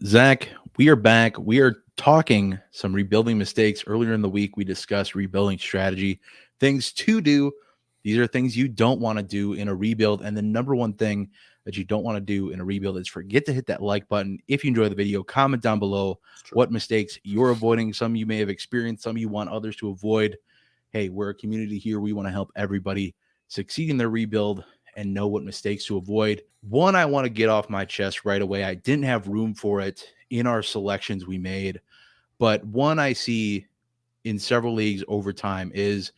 Zach, we are back. We are talking some rebuilding mistakes. Earlier in the week, we discussed rebuilding strategy, things to do. These are things you don't want to do in a rebuild. And the number one thing that you don't want to do in a rebuild is forget to hit that like button. If you enjoy the video, comment down below what mistakes you're avoiding. Some you may have experienced, some you want others to avoid. Hey, we're a community here. We want to help everybody succeed in their rebuild and know what mistakes to avoid. One, I want to get off my chest right away. I didn't have room for it in our selections we made, but one I see in several leagues over time is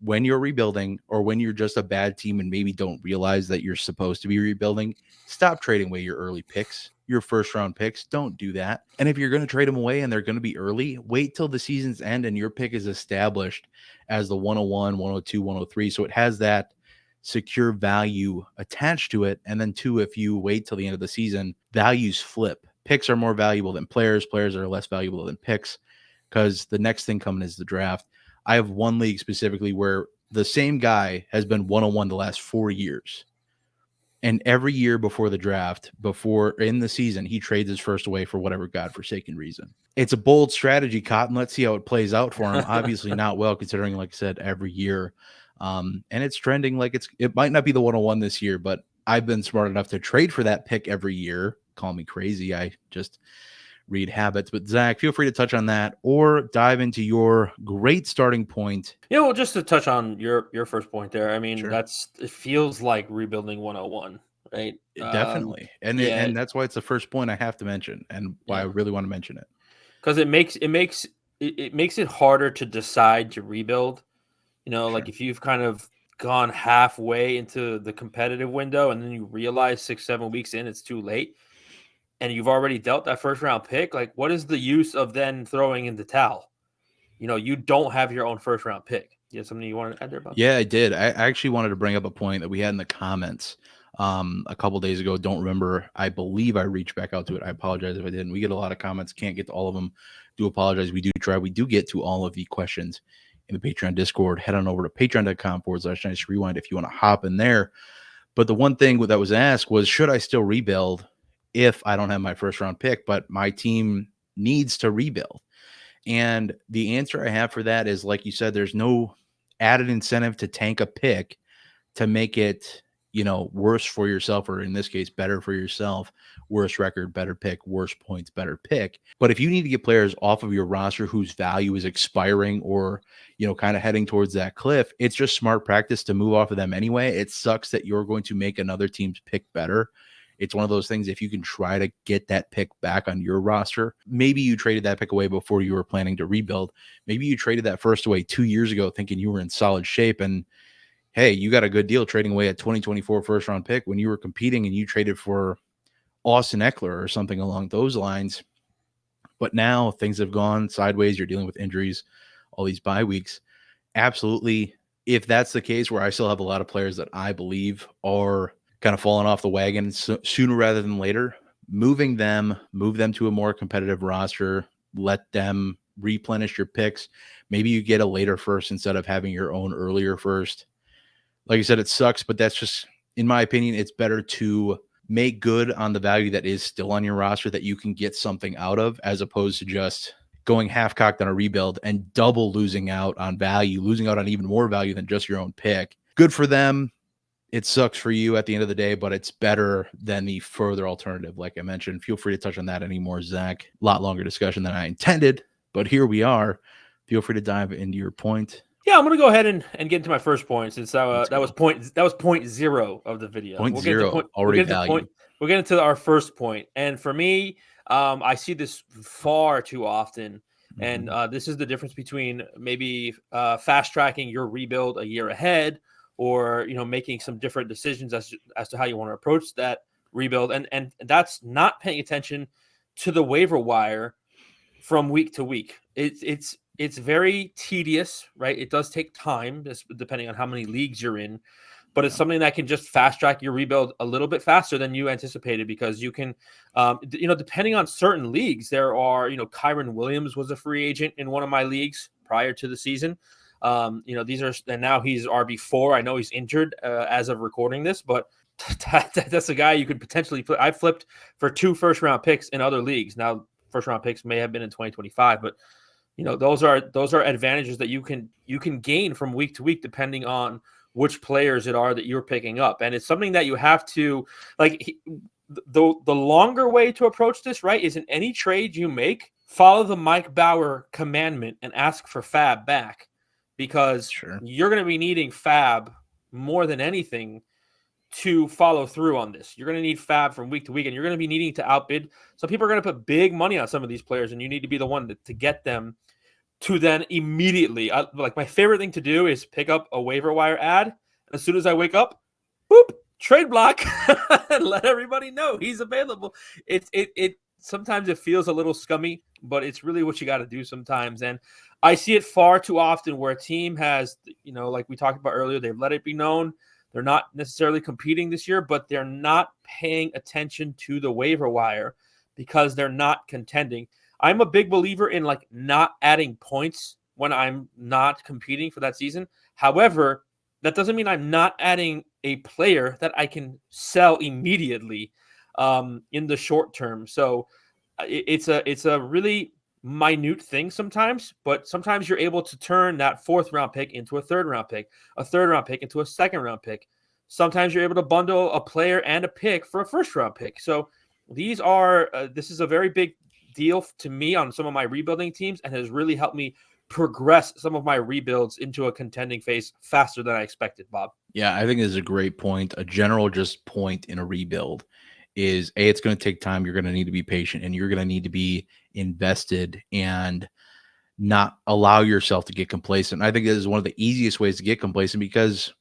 when you're rebuilding or when you're just a bad team and maybe don't realize that you're supposed to be rebuilding, stop trading away your early picks, your first round picks. Don't do that. And if you're going to trade them away and they're going to be early, wait till the season's end and your pick is established as the 101, 102, 103. So it has that secure value attached to it. And then two, if you wait till the end of the season, values flip. Picks are more valuable than players. Players are less valuable than picks because the next thing coming is the draft. I have one league specifically where the same guy has been 101 the last 4 years. And every year before the draft, before in the season, he trades his first away for whatever godforsaken reason. It's a bold strategy, Cotton. Let's see how it plays out for him. Obviously not well, considering, like I said, every year. And it's trending like it might not be the 101 this year, but I've been smart enough to trade for that pick every year. Call me crazy. I just read habits. But Zach, feel free to touch on that or dive into your great starting point. Well, just to touch on your first point there. I mean, Sure. it feels like rebuilding 101, right? Definitely. And and that's why it's the first point I have to mention and why I really want to mention it. Because it makes it harder to decide to rebuild. Like if you've kind of gone halfway into the competitive window and then you realize 6-7 weeks in it's too late and you've already dealt that first round pick, like what is the use of then throwing in the towel? You don't have your own first round pick. You have something you wanted to add there about? Yeah, I did. I actually wanted to bring up a point that we had in the comments a couple days ago. Don't remember. I believe I reached back out to it. I apologize if I didn't. We get a lot of comments. Can't get to all of them. Do apologize. We do try. We do get to all of the questions in the Patreon Discord. Head on over to patreon.com/rewind if you want to hop in there. But the one thing that was asked was, should I still rebuild if I don't have my first round pick, but my team needs to rebuild? And the answer I have for that is, like you said, there's no added incentive to tank a pick to make it, worse for yourself, or in this case, better for yourself. Worse record, better pick, worse points, better pick. But if you need to get players off of your roster whose value is expiring or, kind of heading towards that cliff, it's just smart practice to move off of them anyway. It sucks that you're going to make another team's pick better. It's one of those things, if you can try to get that pick back on your roster, maybe you traded that pick away before you were planning to rebuild. Maybe you traded that first away 2 years ago thinking you were in solid shape, and hey, you got a good deal trading away a 2024 first round pick when you were competing and you traded for Austin Eckler or something along those lines. But now things have gone sideways. You're dealing with injuries, all these bye weeks. Absolutely. If that's the case, where I still have a lot of players that I believe are kind of falling off the wagon sooner rather than later, move them to a more competitive roster, let them replenish your picks. Maybe you get a later first instead of having your own earlier first. Like I said, it sucks, but that's just, in my opinion, it's better to make good on the value that is still on your roster that you can get something out of, as opposed to just going half-cocked on a rebuild and double losing out on value, losing out on even more value than just your own pick. Good for them. It sucks for you at the end of the day, but it's better than the further alternative. Like I mentioned, feel free to touch on that anymore, Zach. A lot longer discussion than I intended, but here we are. Feel free to dive into your point. Yeah, I'm gonna go ahead and get into my first point, since that was point zero of the video. Point zero, already value. We'll get into our first point, and for me, I see this far too often, and this is the difference between maybe fast tracking your rebuild a year ahead, or making some different decisions as to how you want to approach that rebuild, and that's not paying attention to the waiver wire from week to week. It's very tedious, right? It does take time, depending on how many leagues you're in, but it's something that can just fast track your rebuild a little bit faster than you anticipated, because you can, depending on certain leagues, there are, Kyron Williams was a free agent in one of my leagues prior to the season. These are, and now he's RB4. I know he's injured as of recording this, but that's a guy you could potentially flip. I flipped for 2 first-round picks in other leagues. Now, first-round picks may have been in 2025, but those are advantages that you can gain from week to week depending on which players it are that you're picking up. And it's something that you have to the longer way to approach this, right, is in any trade you make, follow the Mike Bauer commandment and ask for fab back, because you're going to be needing fab more than anything to follow through on this. You're going to need fab from week to week, and you're going to be needing to outbid. Some people are going to put big money on some of these players, and you need to be the one to get them to then immediately. Like, my favorite thing to do is pick up a waiver wire ad. As soon as I wake up, boop, trade block, and let everybody know he's available. It sometimes it feels a little scummy, but it's really what you got to do sometimes. And I see it far too often where a team has, like we talked about earlier, they've let it be known they're not necessarily competing this year, but they're not paying attention to the waiver wire because they're not contending. I'm a big believer in not adding points when I'm not competing for that season. However, that doesn't mean I'm not adding a player that I can sell immediately in the short term. So it's a really minute thing sometimes, but sometimes you're able to turn that 4th round pick into a 3rd round pick, a 3rd round pick into a 2nd round pick. Sometimes you're able to bundle a player and a pick for a 1st round pick. So this is a very big deal to me on some of my rebuilding teams, and has really helped me progress some of my rebuilds into a contending phase faster than I expected, Bob. Yeah, I think this is a great point. A general just point in a rebuild is it's going to take time. You're going to need to be patient, and you're going to need to be invested and not allow yourself to get complacent. I think this is one of the easiest ways to get complacent because,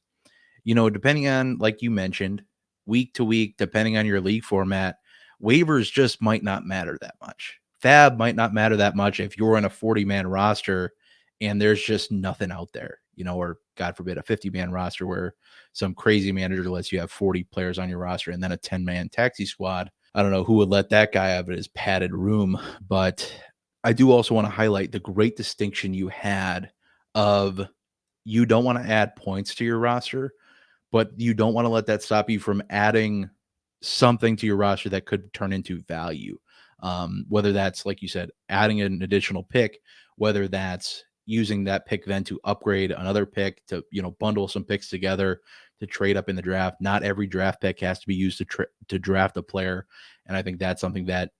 depending on, like you mentioned, week to week, depending on your league format, waivers just might not matter that much. Fab might not matter that much if you're in a 40-man roster and there's just nothing out there, or God forbid, a 50-man roster where some crazy manager lets you have 40 players on your roster and then a 10-man taxi squad. I don't know who would let that guy have his padded room, but I do also want to highlight the great distinction you had of you don't want to add points to your roster, but you don't want to let that stop you from adding something to your roster that could turn into value. Whether that's, like you said, adding an additional pick, whether that's using that pick then to upgrade another pick, to bundle some picks together to trade up in the draft. Not every draft pick has to be used to draft a player, and I think that's something that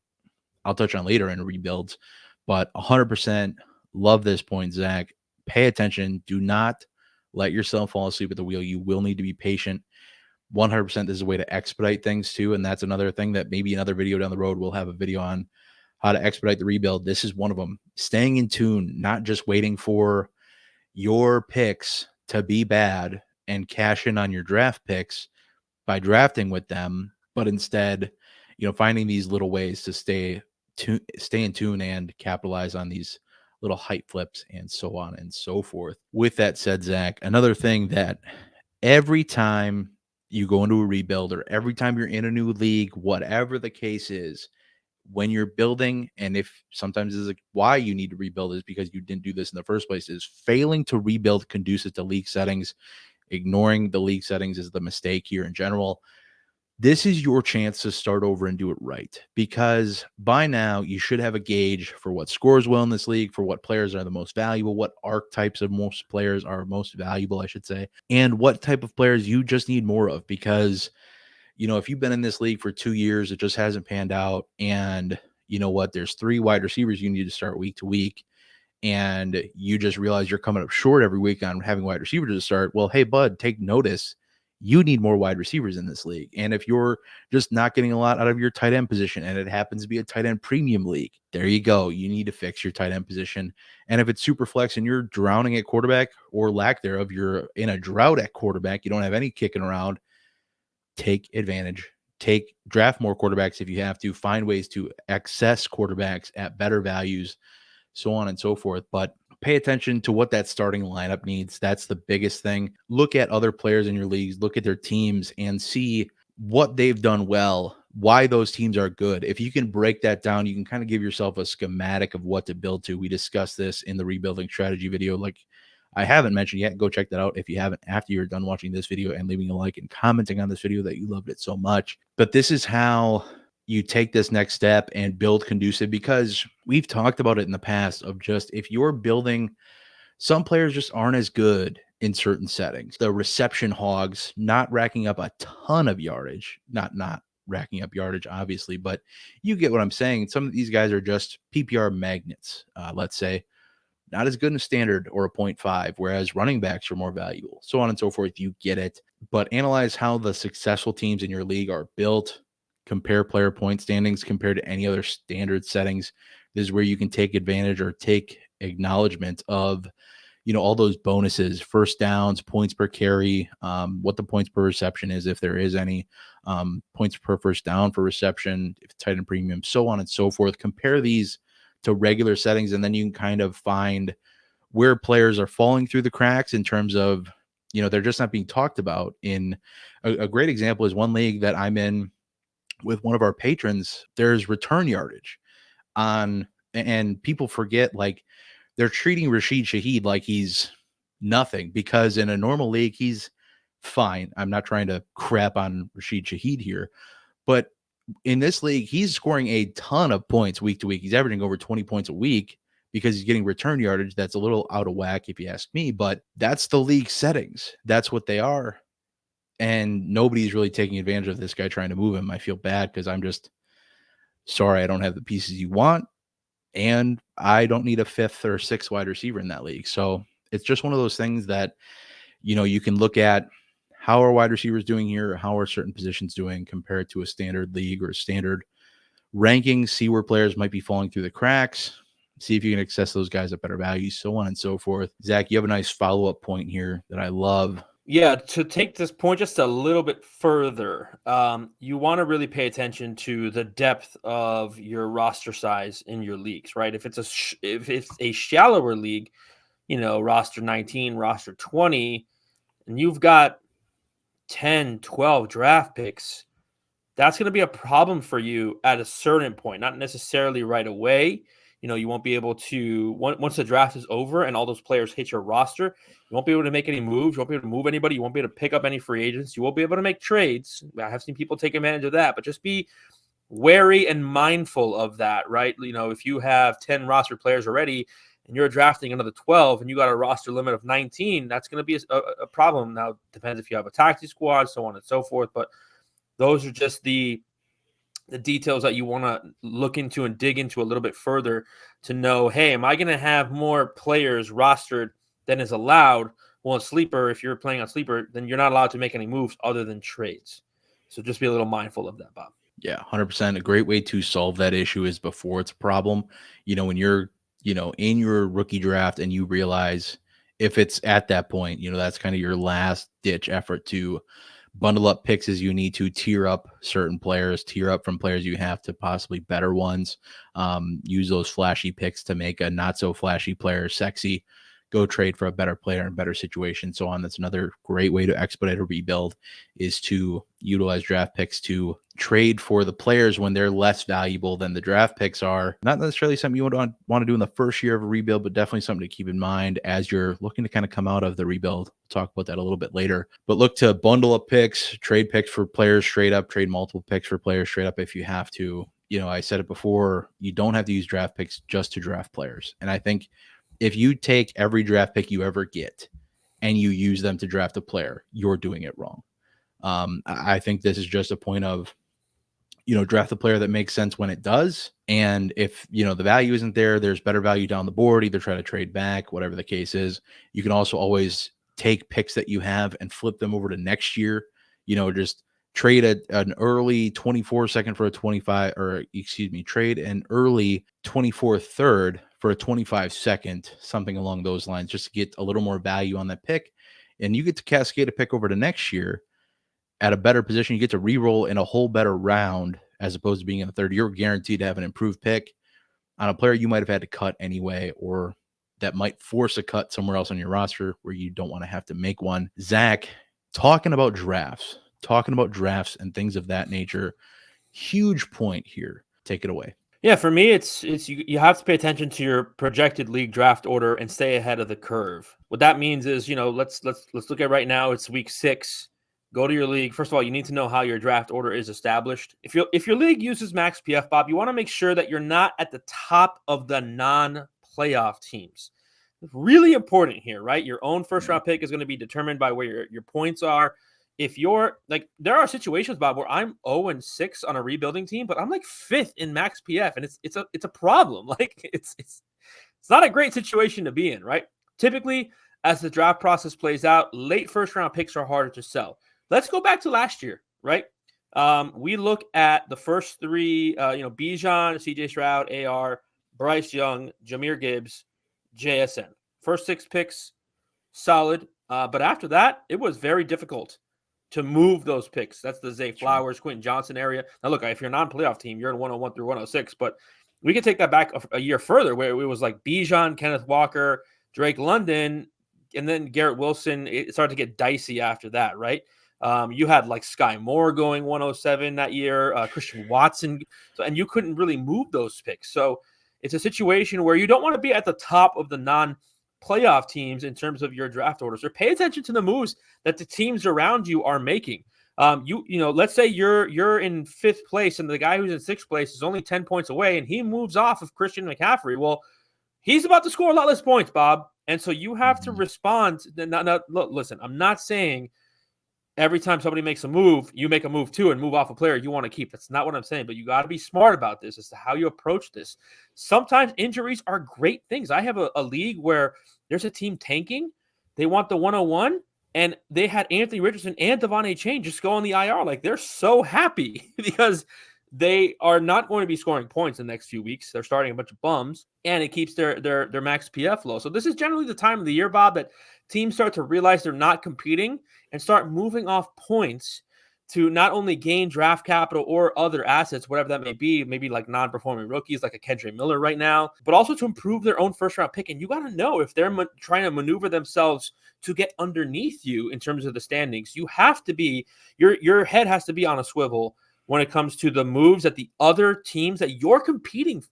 I'll touch on later in rebuilds. But 100% love this point, Zach. Pay attention. Do not let yourself fall asleep at the wheel. You will need to be patient. 100% this is a way to expedite things too, and that's another thing that maybe another video down the road we'll have a video on how to expedite the rebuild. This is one of them. Staying in tune, not just waiting for your picks to be bad and cash in on your draft picks by drafting with them, but instead, finding these little ways to stay in tune and capitalize on these little height flips and so on and so forth. With that said, Zach, another thing that every time you go into a rebuild or every time you're in a new league, whatever the case is, when you're building, and if sometimes this is why you need to rebuild is because you didn't do this in the first place, is failing to rebuild conducive to league settings. Ignoring the league settings is the mistake here in general. This is your chance to start over and do it right, because by now you should have a gauge for what scores well in this league, for what players are the most valuable, what archetypes of most players are most valuable, I should say, and what type of players you just need more of. Because, if you've been in this league for 2 years, it just hasn't panned out, and you know what, there's 3 wide receivers you need to start week to week, and you just realize you're coming up short every week on having wide receivers to start. Well, hey, bud, take notice. You need more wide receivers in this league. And if you're just not getting a lot out of your tight end position, and it happens to be a tight end premium league, there you go. You need to fix your tight end position. And if it's super flex and you're drowning at quarterback, or lack thereof, you're in a drought at quarterback, you don't have any kicking around, take advantage. Draft more quarterbacks if you have to. Find ways to access quarterbacks at better values, so on and so forth. But pay attention to what that starting lineup needs. That's the biggest thing. Look at other players in your leagues, look at their teams, and see what they've done well, why those teams are good. If you can break that down, you can kind of give yourself a schematic of what to build to. We discussed this in the rebuilding strategy video, like I haven't mentioned yet, go check that out if you haven't after you're done watching this video and leaving a like and commenting on this video that you loved it so much. But this is how you take this next step and build conducive, because we've talked about it in the past of just if you're building, some players just aren't as good in certain settings. The reception hogs, not racking up a ton of yardage, not racking up yardage, obviously, but you get what I'm saying. Some of these guys are just PPR magnets, let's say, not as good in a standard or a 0.5, whereas running backs are more valuable, so on and so forth. You get it. But analyze how the successful teams in your league are built, compare player point standings compared to any other standard settings. This is where you can take advantage or take acknowledgement of, all those bonuses, first downs, points per carry, what the points per reception is, if there is any, points per first down for reception, if it's tight end premium, so on and so forth. Compare these to regular settings, and then you can kind of find where players are falling through the cracks in terms of, they're just not being talked about. In a great example is one league that I'm in with one of our patrons. There's return yardage on, and people forget, like, they're treating Rashid Shaheed like he's nothing, because in a normal league, he's fine. I'm not trying to crap on Rashid Shaheed here, but in this league, he's scoring a ton of points week to week. He's averaging over 20 points a week because he's getting return yardage. That's a little out of whack if you ask me, but that's the league settings. That's what they are. And nobody's really taking advantage of this guy trying to move him. I feel bad because I'm just sorry I don't have the pieces you want. And I don't need a fifth or sixth wide receiver in that league. So it's just one of those things that, you can look at how are wide receivers doing here? How are certain positions doing compared to a standard league or standard rankings? See where players might be falling through the cracks. See if you can access those guys at better values, so on and so forth. Zach, you have a nice follow-up point here that I love. Yeah, to take this point just a little bit further, you want to really pay attention to the depth of your roster size in your leagues, right? If it's a shallower league, roster 19, roster 20, and you've got 10, 12 draft picks, that's going to be a problem for you at a certain point, not necessarily right away. You won't be able to, once the draft is over and all those players hit your roster, you won't be able to make any moves. You won't be able to move anybody. You won't be able to pick up any free agents. You won't be able to make trades. I have seen people take advantage of that, but just be wary and mindful of that, right? If you have 10 roster players already and you're drafting another 12 and you got a roster limit of 19, that's going to be a problem. Now, it depends if you have a taxi squad, so on and so forth, but those are just the details that you want to look into and dig into a little bit further to know, hey, am I going to have more players rostered than is allowed? Well, in Sleeper, if you're playing on Sleeper, then you're not allowed to make any moves other than trades. So just be a little mindful of that, Bob. Yeah, 100%. A great way to solve that issue is before it's a problem. When you're, in your rookie draft and you realize if it's at that point, that's kind of your last ditch effort to bundle up picks as you need to, tier up certain players, tier up from players you have to possibly better ones. Use those flashy picks to make a not so flashy player sexy. Go trade for a better player in better situation, so on. That's another great way to expedite a rebuild, is to utilize draft picks to trade for the players when they're less valuable than the draft picks are. Not necessarily something you would want to do in the first year of a rebuild, but definitely something to keep in mind as you're looking to kind of come out of the rebuild. We'll talk about that a little bit later. But look to bundle up picks, trade picks for players straight up, trade multiple picks for players straight up if you have to. I said it before, you don't have to use draft picks just to draft players. And I think if you take every draft pick you ever get and you use them to draft a player, you're doing it wrong. I think this is just a point of, draft a player that makes sense when it does. And if, the value isn't there, there's better value down the board, either try to trade back, whatever the case is. You can also always take picks that you have and flip them over to next year, just trade an early 24 second for a 25, or trade an early 24 third for a 25 second, something along those lines, just to get a little more value on that pick. And you get to cascade a pick over to next year at a better position. You get to re-roll in a whole better round as opposed to being in the third. You're guaranteed to have an improved pick on a player you might have had to cut anyway, or that might force a cut somewhere else on your roster where you don't want to have to make one. Zach, talking about drafts and things of that nature, huge point here. Take it away. Yeah, for me, it's you have to pay attention to your projected league draft order and stay ahead of the curve. What that means is, let's look at right now. It's week 6. Go to your league. First of all, you need to know how your draft order is established. If your league uses max PF, Bob, you want to make sure that you're not at the top of the non-playoff teams. It's really important here, right? Your own first round pick is going to be determined by where your points are. If you're like, there are situations, Bob, where I'm 0-6 on a rebuilding team, but I'm like 5th in max PF, and it's a problem. Like it's not a great situation to be in, right? Typically, as the draft process plays out, late first round picks are harder to sell. Let's go back to last year, right? We look at the first 3, Bijan, CJ Stroud, AR, Bryce Young, Jahmyr Gibbs, JSN. First 6 picks, solid. But after that, it was very difficult to move those picks. That's the Zay Flowers, Quentin Johnson area. Now, look, if you're a non-playoff team, you're in 101 through 106, but we can take that back a year further where it was like Bijan, Kenneth Walker, Drake London, and then Garrett Wilson. It started to get dicey after that, right? You had like Sky Moore going 107 that year, Christian Watson, and you couldn't really move those picks. So it's a situation where you don't want to be at the top of the non-playoff teams in terms of your draft orders, or pay attention to the moves that the teams around you are making. Let's say you're in 5th place and the guy who's in 6th place is only 10 points away and he moves off of Christian McCaffrey. Well, he's about to score a lot less points, Bob. And so you have to respond. Look, listen, I'm not saying every time somebody makes a move, you make a move too and move off a player you want to keep. That's not what I'm saying, but you got to be smart about this as to how you approach this. Sometimes injuries are great things. I have a league where there's a team tanking. They want the 101, and they had Anthony Richardson and Devon Chain just go on the IR. Like, they're so happy because they are not going to be scoring points in the next few weeks. They're starting a bunch of bums, and it keeps their max PF low. So this is generally the time of the year, Bob, that teams start to realize they're not competing and start moving off points to not only gain draft capital or other assets, whatever that may be, maybe like non-performing rookies like a Kendra Miller right now, but also to improve their own first-round pick. And you got to know if they're trying to maneuver themselves to get underneath you in terms of the standings. You have to be – your head has to be on a swivel when it comes to the moves that the other teams that you're competing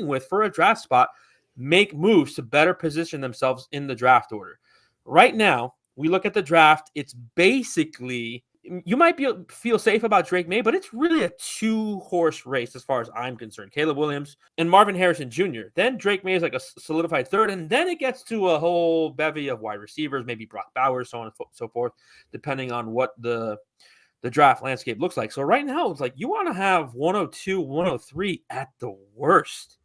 with for a draft spot make moves to better position themselves in the draft order. Right now, we look at the draft, it's basically – you might feel safe about Drake May, but it's really a 2-horse race as far as I'm concerned. Caleb Williams and Marvin Harrison Jr. Then Drake May is like a solidified 3rd, and then it gets to a whole bevy of wide receivers, maybe Brock Bowers, so on and so forth, depending on what the draft landscape looks like. So right now, it's like you want to have 102, 103 at the worst,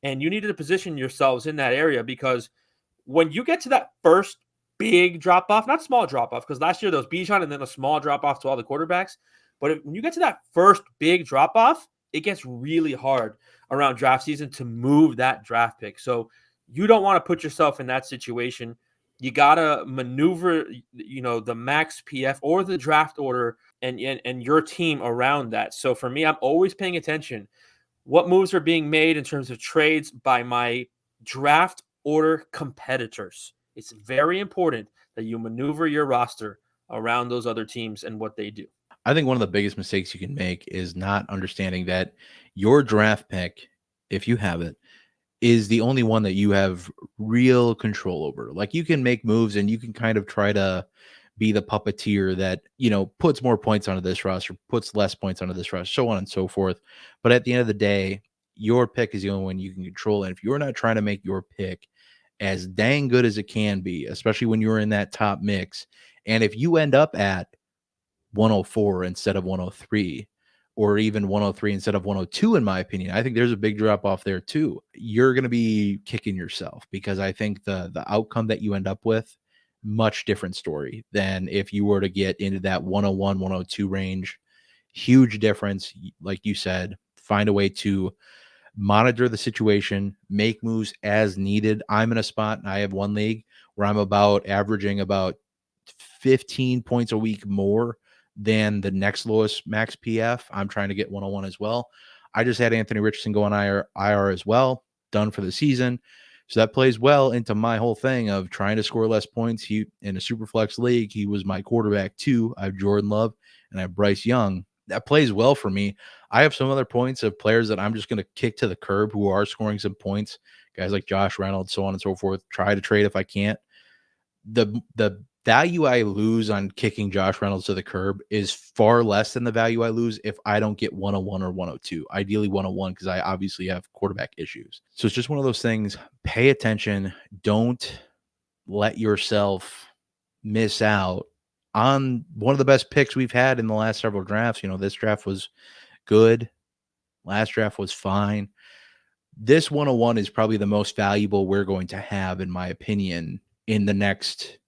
and you need to position yourselves in that area, because when you get to that first big drop off, not small drop off, because last year there was Bijan and then a small drop off to all the quarterbacks. But when you get to that first big drop off, it gets really hard around draft season to move that draft pick. So you don't want to put yourself in that situation. You got to maneuver, the max PF or the draft order and your team around that. So for me, I'm always paying attention. What moves are being made in terms of trades by my draft order competitors? It's very important that you maneuver your roster around those other teams and what they do. I think one of the biggest mistakes you can make is not understanding that your draft pick, if you have it, is the only one that you have real control over. Like, you can make moves and you can kind of try to be the puppeteer that, puts more points onto this roster, puts less points onto this roster, so on and so forth. But at the end of the day, your pick is the only one you can control. And if you're not trying to make your pick as dang good as it can be, especially when you're in that top mix, and if you end up at 104 instead of 103, or even 103 instead of 102, in my opinion, I think there's a big drop off there too. You're going to be kicking yourself, because I think the outcome that you end up with, much different story than if you were to get into that 101, 102 range. Huge difference. Like you said, find a way to monitor the situation, make moves as needed. I'm in a spot, and I have one league where I'm averaging about 15 points a week more than the next lowest max PF. I'm trying to get 101 as well. I just had Anthony Richardson go on IR as well, done for the season. So that plays well into my whole thing of trying to score less points. He, in a super flex league, he was my quarterback too. I have Jordan Love and I have Bryce Young. That plays well for me. I have some other points of players that I'm just going to kick to the curb who are scoring some points, guys like Josh Reynolds, so on and so forth. Try to trade if I can't. The value I lose on kicking Josh Reynolds to the curb is far less than the value I lose if I don't get 101 or 102. Ideally 101 because I obviously have quarterback issues. So it's just one of those things. Pay attention. Don't let yourself miss out on one of the best picks we've had in the last several drafts. This draft was good. Last draft was fine. This 101 is probably the most valuable we're going to have, in my opinion, in the next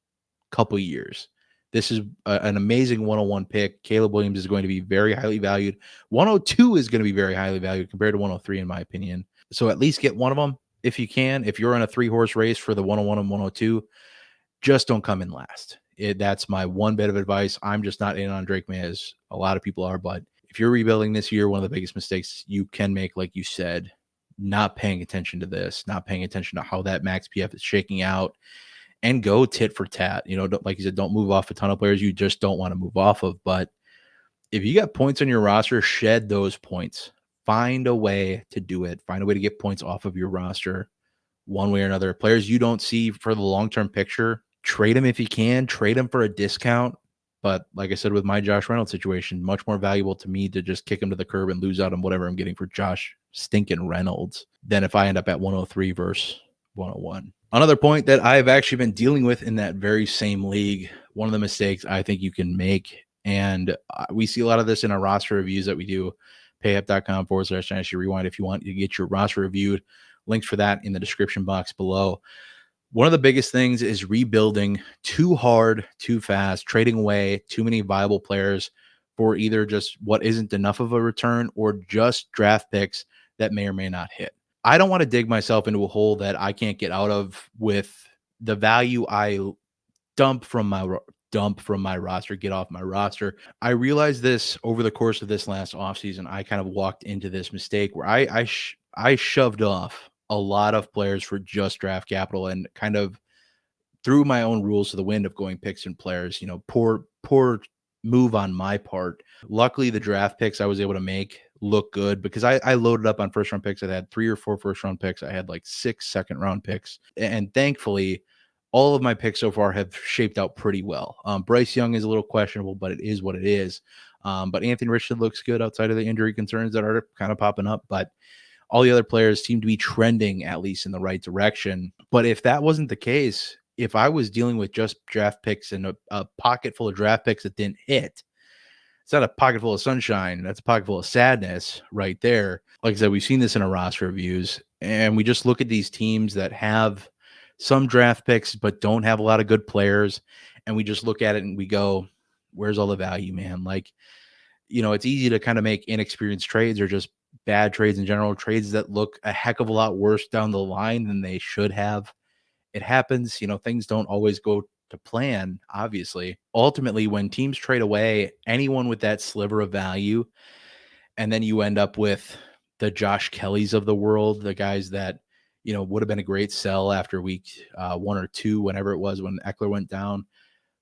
couple years. This is an amazing 101 pick. Caleb Williams is going to be very highly valued. 102 is going to be very highly valued compared to 103, in my opinion. So at least get one of them if you can. If you're in a 3-horse race for the 101 and 102, just don't come in last. That's my one bit of advice. I'm just not in on Drake May as a lot of people are, but if you're rebuilding this year, one of the biggest mistakes you can make, like you said, not paying attention to this, not paying attention to how that max PF is shaking out, and go tit for tat. Like you said, don't move off a ton of players you just don't want to move off of. But if you got points on your roster, shed those points. Find a way to do it. Find a way to get points off of your roster one way or another. Players you don't see for the long-term picture, trade them if you can. Trade them for a discount. But like I said, with my Josh Reynolds situation, much more valuable to me to just kick him to the curb and lose out on whatever I'm getting for Josh stinking Reynolds than if I end up at 103 versus 101. Another point that I've actually been dealing with in that very same league, one of the mistakes I think you can make, and we see a lot of this in our roster reviews that we do, payup.com/Dynasty Rewind if you want to get your roster reviewed. Links for that in the description box below. One of the biggest things is rebuilding too hard, too fast, trading away too many viable players for either just what isn't enough of a return or just draft picks that may or may not hit. I don't want to dig myself into a hole that I can't get out of with the value I dump from my roster, get off my roster. I realized this over the course of this last offseason. I kind of walked into this mistake where I shoved off a lot of players for just draft capital and kind of threw my own rules to the wind of going picks and players. Poor move on my part. Luckily, the draft picks I was able to make look good because I loaded up on first round picks. I had 3 or 4 first round picks. I had like 6 second round picks. And thankfully, all of my picks so far have shaped out pretty well. Bryce Young is a little questionable, but it is what it is. But Anthony Richardson looks good outside of the injury concerns that are kind of popping up. But all the other players seem to be trending at least in the right direction. But if that wasn't the case, if I was dealing with just draft picks and a pocket full of draft picks that didn't hit, it's not a pocket full of sunshine. That's a pocket full of sadness right there. Like I said, we've seen this in our roster reviews, and we just look at these teams that have some draft picks but don't have a lot of good players, and we just look at it and we go, where's all the value, man? Like, it's easy to kind of make inexperienced trades or just bad trades in general, trades that look a heck of a lot worse down the line than they should have. It happens, things don't always go to plan, obviously. Ultimately, when teams trade away anyone with that sliver of value, and then you end up with the Josh Kellys of the world, the guys that, would have been a great sell after week 1 or 2, whenever it was when Eckler went down.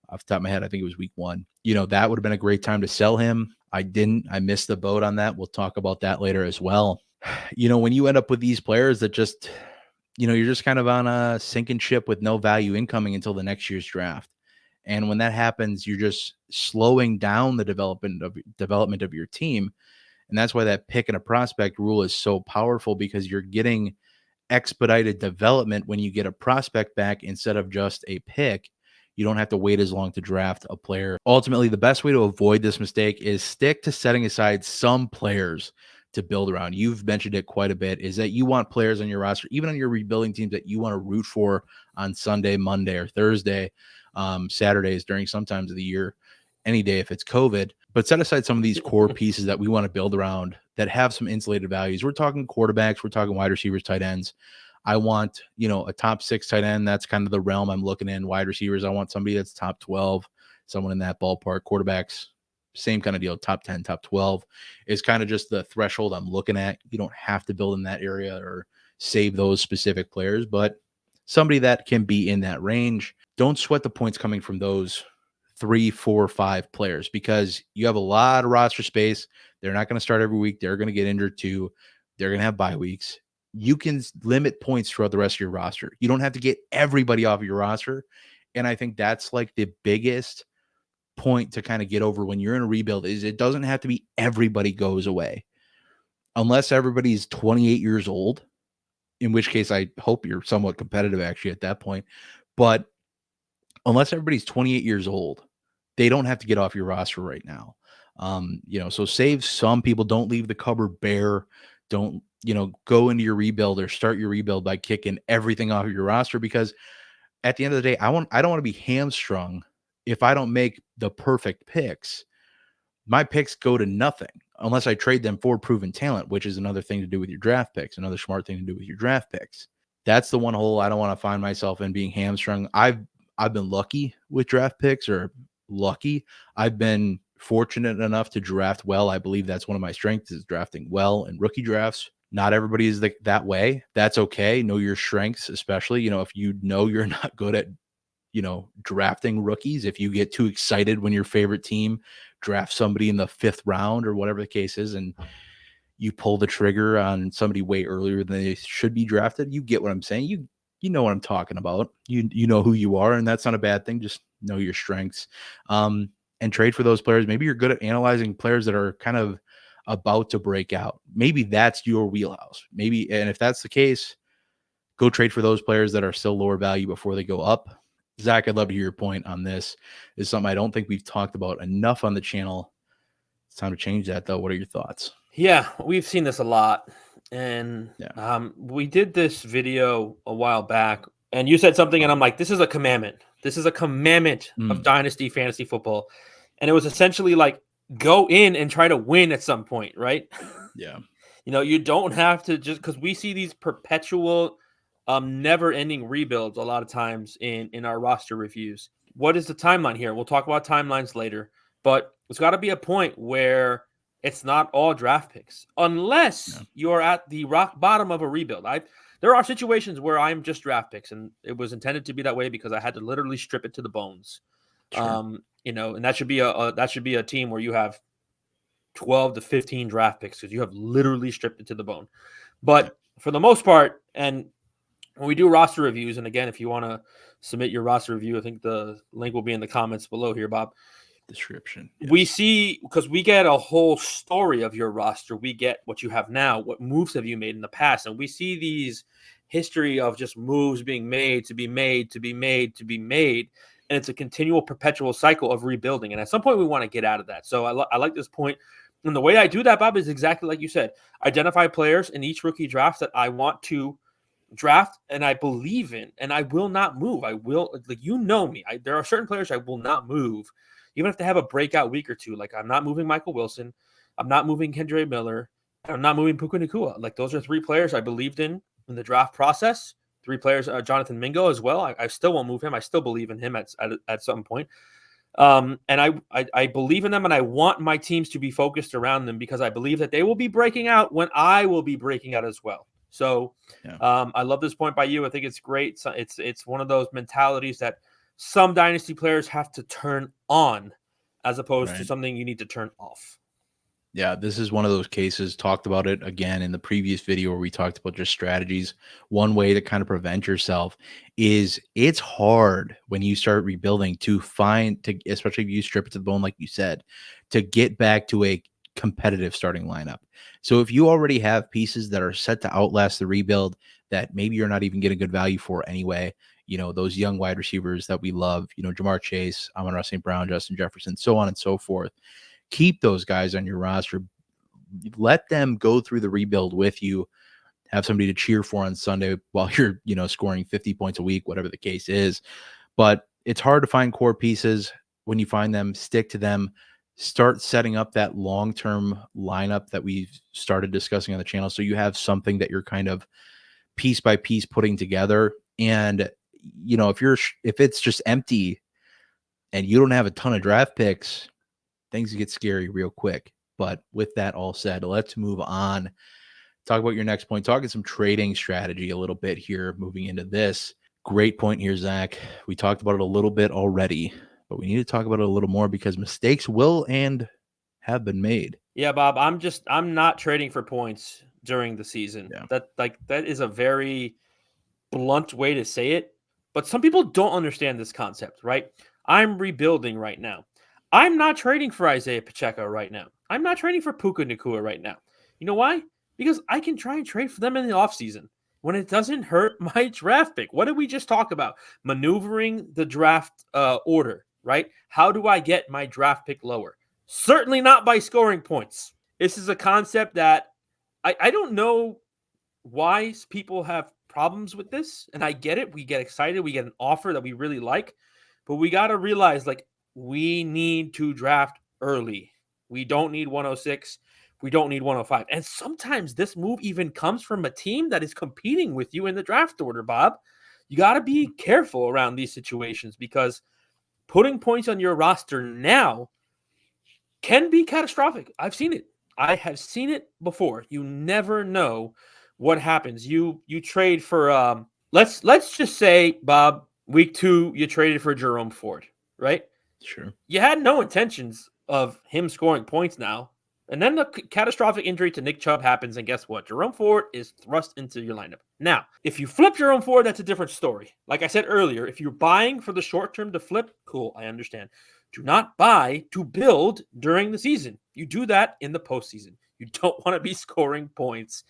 Off the top of my head, I think it was week 1. That would have been a great time to sell him. I didn't. I missed the boat on that. We'll talk about that later as well. When you end up with these players that just, you're just kind of on a sinking ship with no value incoming until the next year's draft. And when that happens, you're just slowing down the development of your team. And that's why that pick and a prospect rule is so powerful, because you're getting expedited development when you get a prospect back instead of just a pick. You don't have to wait as long to draft a player. Ultimately, the best way to avoid this mistake is stick to setting aside some players to build around. You've mentioned it quite a bit, is that you want players on your roster, even on your rebuilding teams, that you want to root for on Sunday, Monday, or Thursday, Saturdays during some times of the year, any day if it's COVID. But set aside some of these core pieces that we want to build around that have some insulated values. We're talking quarterbacks, we're talking wide receivers, tight ends. I want, a top 6 tight end. That's kind of the realm I'm looking in. Wide receivers, I want somebody that's top 12, someone in that ballpark. Quarterbacks, same kind of deal. Top 10, top 12 is kind of just the threshold I'm looking at. You don't have to build in that area or save those specific players, but somebody that can be in that range. Don't sweat the points coming from those 3, 4, 5 players because you have a lot of roster space. They're not going to start every week. They're going to get injured too. They're going to have bye weeks. You can limit points throughout the rest of your roster. You don't have to get everybody off of your roster. And I think that's like the biggest point to kind of get over when you're in a rebuild is it doesn't have to be everybody goes away. Unless everybody's 28 years old, in which case I hope you're somewhat competitive actually at that point. But unless everybody's 28 years old, they don't have to get off your roster right now. So save some people. Don't leave the cupboard bare. Don't, go into your rebuild or start your rebuild by kicking everything off of your roster because at the end of the day, I don't want to be hamstrung if I don't make the perfect picks. My picks go to nothing unless I trade them for proven talent, which is another thing to do with your draft picks, another smart thing to do with your draft picks. That's the one hole I don't want to find myself in being hamstrung. I've been lucky with draft picks I've been fortunate enough to draft well. I believe that's one of my strengths is drafting well in rookie drafts. Not everybody is that way. That's okay. Know your strengths, especially, if you know you're not good at, drafting rookies. If you get too excited when your favorite team drafts somebody in the 5th round or whatever the case is, and you pull the trigger on somebody way earlier than they should be drafted, you get what I'm saying. You know what I'm talking about. You know who you are, and that's not a bad thing. Just know your strengths, and trade for those players. Maybe you're good at analyzing players that are kind of about to break out. Maybe that's your wheelhouse. And if that's the case, go trade for those players that are still lower value before they go up. Zach, I'd love to hear your point on this. It's something I don't think we've talked about enough on the channel. It's time to change that, though. What are your thoughts? Yeah, we've seen this a lot. And we did this video a while back, and you said something, and I'm like, this is a commandment. This is a commandment of Dynasty Fantasy Football. And it was essentially like, go in and try to win at some point, right? Yeah. You don't have to just because we see these perpetual, never-ending rebuilds a lot of times in our roster reviews. What is the timeline here? We'll talk about timelines later, but it's got to be a point where it's not all draft picks, unless you're at the rock bottom of a rebuild. There are situations where I'm just draft picks, and it was intended to be that way because I had to literally strip it to the bones. Sure. And that should be a team where you have 12 to 15 draft picks because you have literally stripped it to the bone. But for the most part, and when we do roster reviews, and again, if you want to submit your roster review, I think the link will be in the comments below here, Bob. Description. We see, because we get a whole story of your roster. We get what you have now, what moves have you made in the past, and we see these history of just moves being made to be made to be made to be made, and it's a continual perpetual cycle of rebuilding. And at some point, we want to get out of that. So I like this point. And the way I do that, Bob, is exactly like you said. Identify players in each rookie draft that I want to draft and I believe in, and I will not move. I will, me. There are certain players I will not move, even if they have a breakout week or two. Like, I'm not moving Michael Wilson. I'm not moving Kendre Miller. I'm not moving Puka Nacua. Like, those are 3 players I believed in the draft process. 3 players, Jonathan Mingo as well. I still won't move him. I still believe in him at some point. And I believe in them, and I want my teams to be focused around them because I believe that they will be breaking out when I will be breaking out as well. So I love this point by you. I think it's great. So it's one of those mentalities that some dynasty players have to turn on as opposed to something you need to turn off. Yeah, this is one of those cases. Talked about it again in the previous video where we talked about just strategies. One way to kind of prevent yourself is it's hard when you start rebuilding especially if you strip it to the bone, like you said, to get back to a competitive starting lineup. So if you already have pieces that are set to outlast the rebuild that maybe you're not even getting good value for anyway, those young wide receivers that we love, Jamar Chase, Amon-Ra St. Brown, Justin Jefferson, so on and so forth. Keep those guys on your roster. Let them go through the rebuild with you. Have somebody to cheer for on Sunday while you're, scoring 50 points a week, whatever the case is. But it's hard to find core pieces. When you find them, stick to them. Start setting up that long-term lineup that we've started discussing on the channel. So you have something that you're kind of piece by piece putting together. And, if it's just empty and you don't have a ton of draft picks, things get scary real quick. But with that all said, let's move on. Talk about your next point. Talking some trading strategy a little bit here, moving into this. Great point here, Zach. We talked about it a little bit already, but we need to talk about it a little more because mistakes will and have been made. Yeah, Bob, I'm not trading for points during the season. Yeah. That is a very blunt way to say it, but some people don't understand this concept, right? I'm rebuilding right now. I'm not trading for Isaiah Pacheco right now. I'm not trading for Puka Nacua right now. You know why? Because I can try and trade for them in the offseason when it doesn't hurt my draft pick. What did we just talk about? Maneuvering the draft order, right? How do I get my draft pick lower? Certainly not by scoring points. This is a concept that I don't know why people have problems with this, and I get it. We get excited, we get an offer that we really like, but we got to realize like we need to draft early. We don't need 106, we don't need 105. And sometimes this move even comes from a team that is competing with you in the draft order, Bob. You got to be careful around these situations because putting points on your roster now can be catastrophic. I've seen it. I have seen it before. You never know what happens. You trade for let's just say, Bob, week 2 you traded for Jerome Ford, right? Sure. You had no intentions of him scoring points now. And then the catastrophic injury to Nick Chubb happens, and guess what? Jerome Ford is thrust into your lineup. Now, if you flip Jerome Ford, that's a different story. Like I said earlier, if you're buying for the short term to flip, cool, I understand. Do not buy to build during the season. You do that in the postseason. You don't want to be scoring points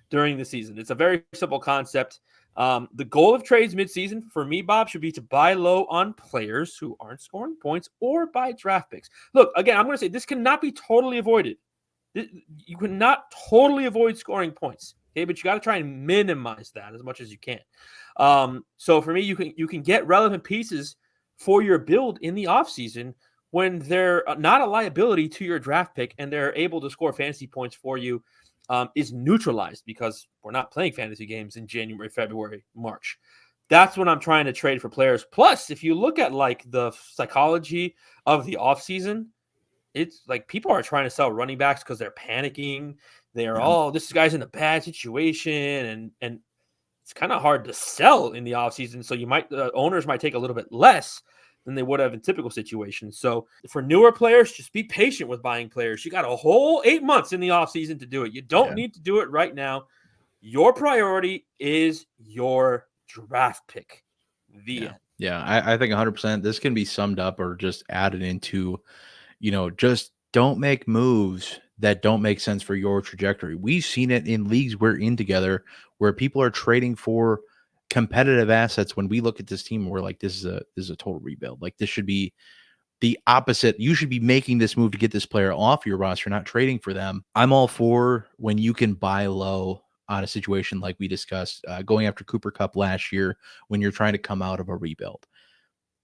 during the season. It's a very simple concept. The goal of trades midseason for me, Bob, should be to buy low on players who aren't scoring points or buy draft picks. Look, again, I'm going to say this cannot be totally avoided. You cannot totally avoid scoring points, okay? But you got to try and minimize that as much as you can. So for me, you can get relevant pieces for your build in the offseason when they're not a liability to your draft pick and they're able to score fantasy points for you. Is neutralized because we're not playing fantasy games in January, February, March. That's when I'm trying to trade for players. Plus, if you look at like the psychology of the offseason, it's like people are trying to sell running backs because they're panicking. They are, this guy's in a bad situation, and it's kind of hard to sell in the offseason. So owners might take a little bit less than they would have in typical situations. So for newer players, just be patient with buying players. You got a whole 8 months in the offseason to do it. You don't need to do it right now. Your priority is your draft pick. The end. Yeah, I think 100%. This can be summed up or just added into, just don't make moves that don't make sense for your trajectory. We've seen it in leagues we're in together where people are trading for competitive assets. When we look at this team, we're like, this is a total rebuild. Like this should be the opposite. You should be making this move to get this player off your roster, not trading for them. I'm all for when you can buy low on a situation like we discussed, going after Cooper Kupp last year when you're trying to come out of a rebuild.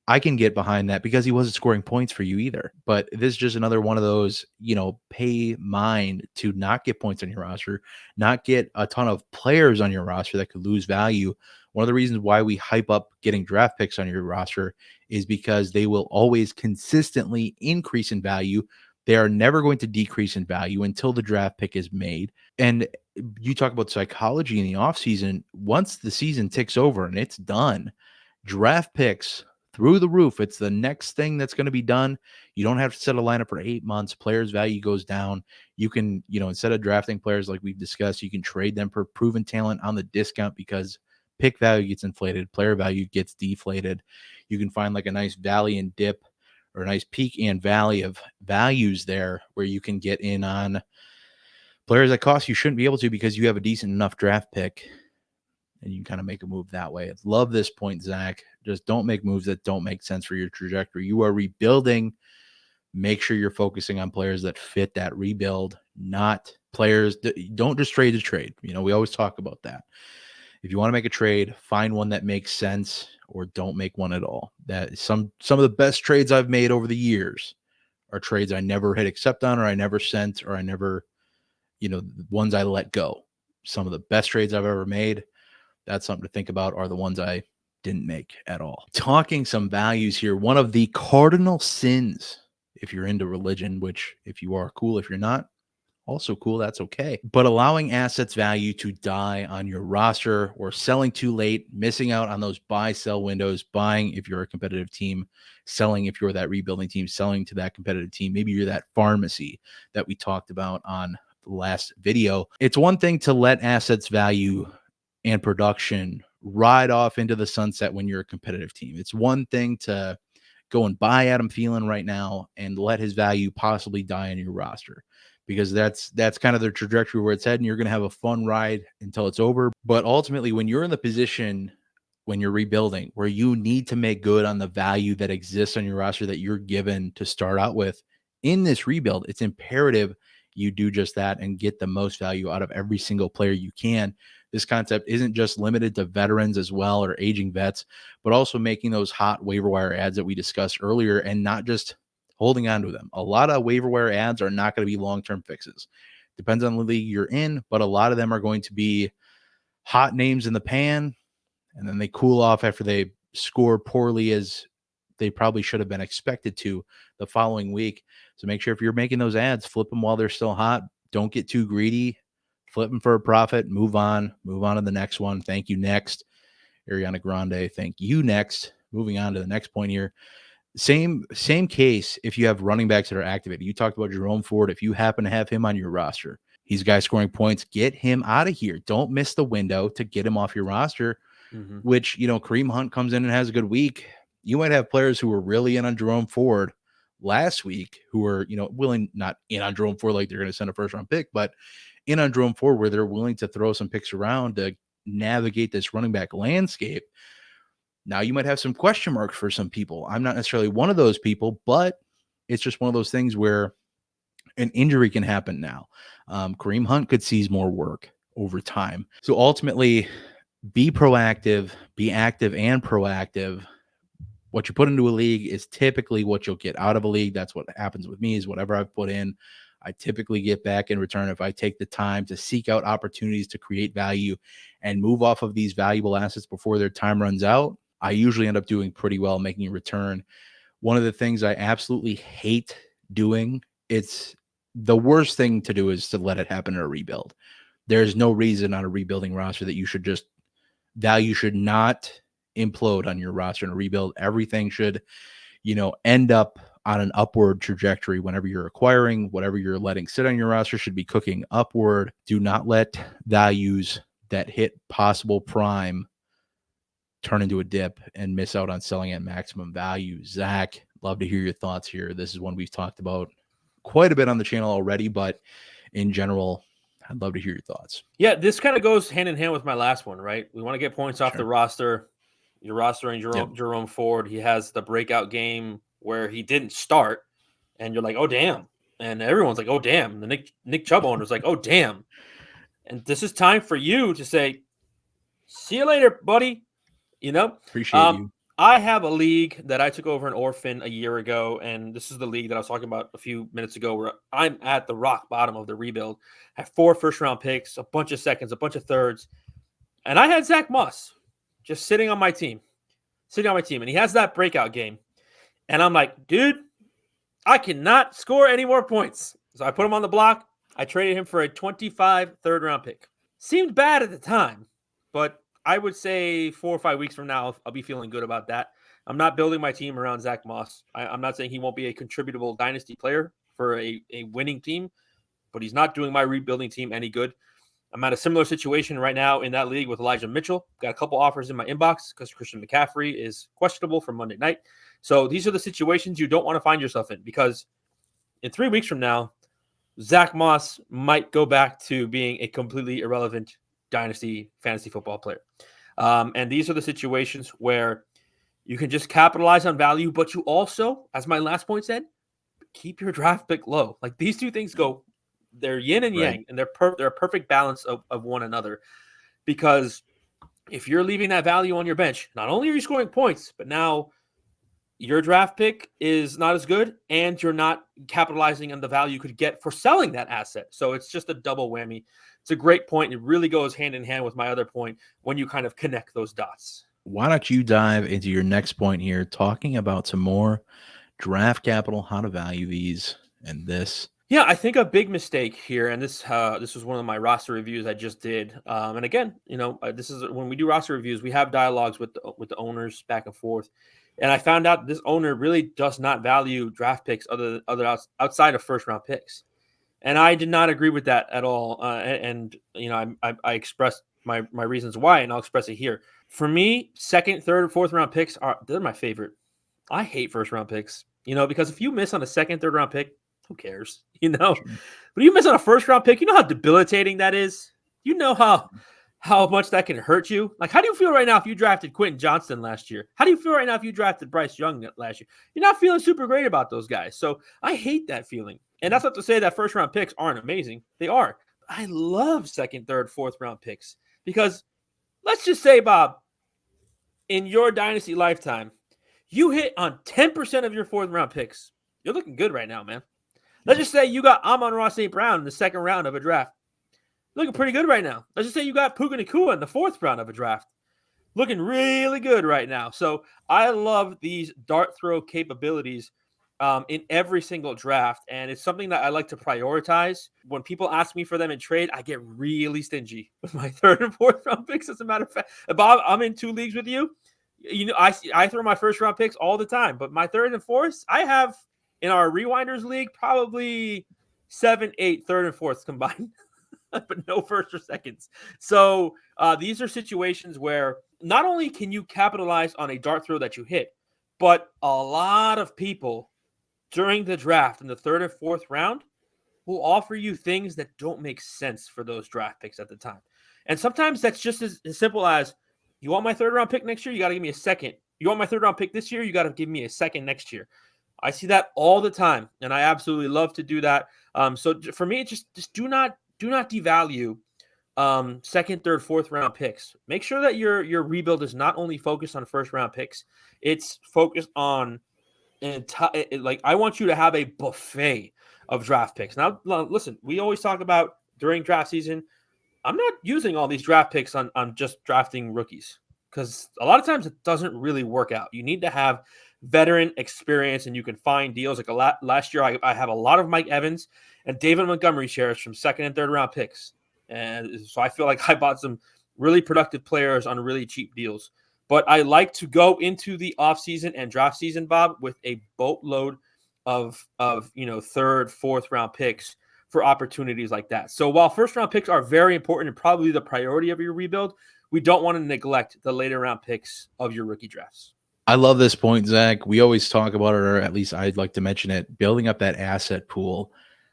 I can get behind that because he wasn't scoring points for you either. But this is just another one of those, pay mind to not get points on your roster, not get a ton of players on your roster that could lose value. One of the reasons why we hype up getting draft picks on your roster is because they will always consistently increase in value. They are never going to decrease in value until the draft pick is made. And you talk about psychology in the offseason. Once the season ticks over and it's done, draft picks through the roof. It's the next thing that's going to be done. You don't have to set a lineup for 8 months. Players' value goes down. You can, instead of drafting players like we've discussed, you can trade them for proven talent on the discount because pick value gets inflated, player value gets deflated. You can find like a nice valley and dip or a nice peak and valley of values there where you can get in on players that cost you shouldn't be able to because you have a decent enough draft pick. And you can kind of make a move that way. I love this point, Zach. Just don't make moves that don't make sense for your trajectory. You are rebuilding. Make sure you're focusing on players that fit that rebuild, not players that don't just trade to trade. We always talk about that. If you want to make a trade, find one that makes sense or don't make one at all. That is some of the best trades I've made over the years are trades I never hit accept on or I never sent or I never, ones I let go. Some of the best trades I've ever made. That's something to think about are the ones I didn't make at all. Talking some values here. One of the cardinal sins, if you're into religion, which if you are, cool. If you're not, Also cool, that's okay. But allowing assets value to die on your roster or selling too late, missing out on those buy-sell windows, buying if you're a competitive team, selling if you're that rebuilding team, selling to that competitive team. Maybe you're that pharmacy that we talked about on the last video. It's one thing to let assets value and production ride off into the sunset when you're a competitive team. It's one thing to go and buy Adam Thielen right now and let his value possibly die on your roster, because that's kind of the trajectory where it's heading. You're going to have a fun ride until it's over. But ultimately, when you're in the position when you're rebuilding where you need to make good on the value that exists on your roster that you're given to start out with in this rebuild, it's imperative you do just that and get the most value out of every single player you can. This concept isn't just limited to veterans as well or aging vets, but also making those hot waiver wire ads that we discussed earlier and not just holding on to them. A lot of waiver wire ads are not going to be long-term fixes. Depends on the league you're in, but a lot of them are going to be hot names in the pan, and then they cool off after they score poorly as they probably should have been expected to the following week. So make sure if you're making those ads, flip them while they're still hot. Don't get too greedy. Flip them for a profit. Move on to the next one. Thank you next. Ariana Grande, thank you next. Moving on to the next point here. Same case if you have running backs that are activated. You talked about Jerome Ford. If you happen to have him on your roster, he's a guy scoring points. Get him out of here. Don't miss the window to get him off your roster, which, Kareem Hunt comes in and has a good week. You might have players who were really in on Jerome Ford last week who are, willing, not in on Jerome Ford like they're going to send a first-round pick, but in on Jerome Ford where they're willing to throw some picks around to navigate this running back landscape. Now you might have some question marks for some people. I'm not necessarily one of those people, but it's just one of those things where an injury can happen now. Kareem Hunt could seize more work over time. So ultimately, be proactive, be active and proactive. What you put into a league is typically what you'll get out of a league. That's what happens with me, is whatever I've put in, I typically get back in return if I take the time to seek out opportunities to create value and move off of these valuable assets before their time runs out. I usually end up doing pretty well, making a return. One of the things I absolutely hate doing, it's the worst thing to do, is to let it happen in a rebuild. There's no reason on a rebuilding roster that you should just, value should not implode on your roster in a rebuild. Everything should, end up on an upward trajectory whenever you're acquiring. Whatever you're letting sit on your roster should be cooking upward. Do not let values that hit possible prime turn into a dip and miss out on selling at maximum value. Zach, love to hear your thoughts here. This is one we've talked about quite a bit on the channel already, but in general, I'd love to hear your thoughts. Yeah, this kind of goes hand in hand with my last one, right? We want to get points off the roster. Your roster and Jerome Ford, he has the breakout game where he didn't start, and you're like, oh, damn. And everyone's like, oh, damn. The Nick Chubb owner's like, oh, damn. And this is time for you to say, see you later, buddy. Appreciate you. I have a league that I took over an orphan a year ago, and this is the league that I was talking about a few minutes ago where I'm at the rock bottom of the rebuild. I have 4 first-round picks, a bunch of seconds, a bunch of thirds, and I had Zack Moss just sitting on my team, and he has that breakout game, and I'm like, dude, I cannot score any more points. So I put him on the block. I traded him for a 25 third-round pick. Seemed bad at the time, but I would say 4 or 5 weeks from now, I'll be feeling good about that. I'm not building my team around Zack Moss. I'm not saying he won't be a contributable dynasty player for a winning team, but he's not doing my rebuilding team any good. I'm at a similar situation right now in that league with Elijah Mitchell. Got a couple offers in my inbox because Christian McCaffrey is questionable for Monday night. So these are the situations you don't want to find yourself in, because in 3 weeks from now, Zack Moss might go back to being a completely irrelevant dynasty fantasy football player. And these are the situations where you can just capitalize on value, but you also, as my last point said, keep your draft pick low. Like, these two things they're yin and yang, and they're a perfect balance of one another. Because if you're leaving that value on your bench, not only are you scoring points, but now your draft pick is not as good, and you're not capitalizing on the value you could get for selling that asset. So it's just a double whammy. It's a great point. It really goes hand in hand with my other point when you kind of connect those dots. Why don't you dive into your next point here, talking about some more draft capital, how to value these and this? Yeah, I think a big mistake here, and this was one of my roster reviews I just did. And again, this is when we do roster reviews, we have dialogues with the owners back and forth. And I found out this owner really does not value draft picks outside of first round picks, and I did not agree with that at all. I expressed my reasons why, and I'll express it here. For me, second, third, fourth round picks they're my favorite. I hate first round picks, because if you miss on a second, third round pick, who cares? Sure. But you miss on a first round pick, you know how debilitating that is? You know how much that can hurt you? Like, how do you feel right now if you drafted Quentin Johnston last year? How do you feel right now if you drafted Bryce Young last year? You're not feeling super great about those guys. So I hate that feeling. And that's not to say that first round picks aren't amazing. They are. I love second, third, fourth round picks because let's just say, Bob, in your dynasty lifetime, you hit on 10% of your fourth round picks. You're looking good right now, man. Let's just say you got Amon-Ra St. Brown in the second round of a draft. Looking pretty good right now. Let's just say you got Puka Nacua in the fourth round of a draft. Looking really good right now. So I love these dart throw capabilities in every single draft. And it's something that I like to prioritize. When people ask me for them in trade, I get really stingy with my third and fourth round picks. As a matter of fact, Bob, I'm in 2 leagues with you. I throw my first round picks all the time, but my third and fourth, I have in our Rewinders League probably 7, 8 third and fourths combined, but no first or seconds. So these are situations where not only can you capitalize on a dart throw that you hit, but a lot of people during the draft in the third and fourth round will offer you things that don't make sense for those draft picks at the time. And sometimes that's just as simple as, you want my third round pick next year? You got to give me a second. You want my third round pick this year? You got to give me a second next year. I see that all the time, and I absolutely love to do that. So for me, just do not devalue second, third, fourth round picks. Make sure that your rebuild is not only focused on first round picks; it's focused on I want you to have a buffet of draft picks. Now, listen, we always talk about during draft season, I'm not using all these draft picks on just drafting rookies because a lot of times it doesn't really work out. You need to have veteran experience, and you can find deals. Like last year, I have a lot of Mike Evans and David Montgomery shares from second and third round picks. And so I feel like I bought some really productive players on really cheap deals. But I like to go into the offseason and draft season, Bob, with a boatload of third, fourth round picks for opportunities like that. So while first round picks are very important and probably the priority of your rebuild, we don't want to neglect the later round picks of your rookie drafts. I love this point, Zach. We always talk about it, or at least I'd like to mention it, building up that asset pool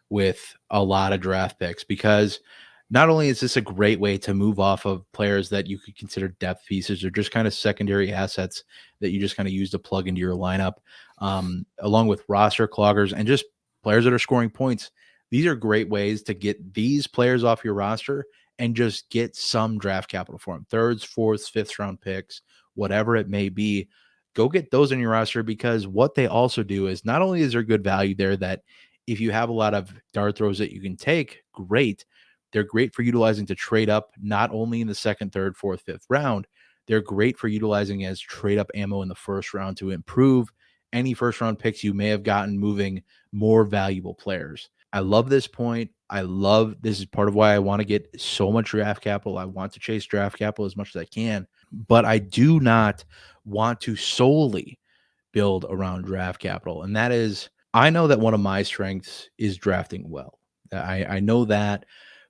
with a lot of draft picks, because not only is this a great way to move off of players that you could consider depth pieces or just kind of secondary assets that you just kind of use to plug into your lineup, along with roster cloggers and just players that are scoring points. These are great ways to get these players off your roster and just get some draft capital for them. Thirds, fourths, fifth round picks, whatever it may be. Go get those in your roster, because what they also do is not only is there good value there that if you have a lot of dart throws that you can take, great. They're great for utilizing to trade up, not only in the second, third, fourth, fifth round. They're great for utilizing as trade up ammo in the first round to improve any first round picks you may have gotten, moving more valuable players. I love this point. This is part of why I want to get so much draft capital. I want to chase draft capital as much as I can, but I do not want to solely build around draft capital. And that is, I know that one of my strengths is drafting well. I know that,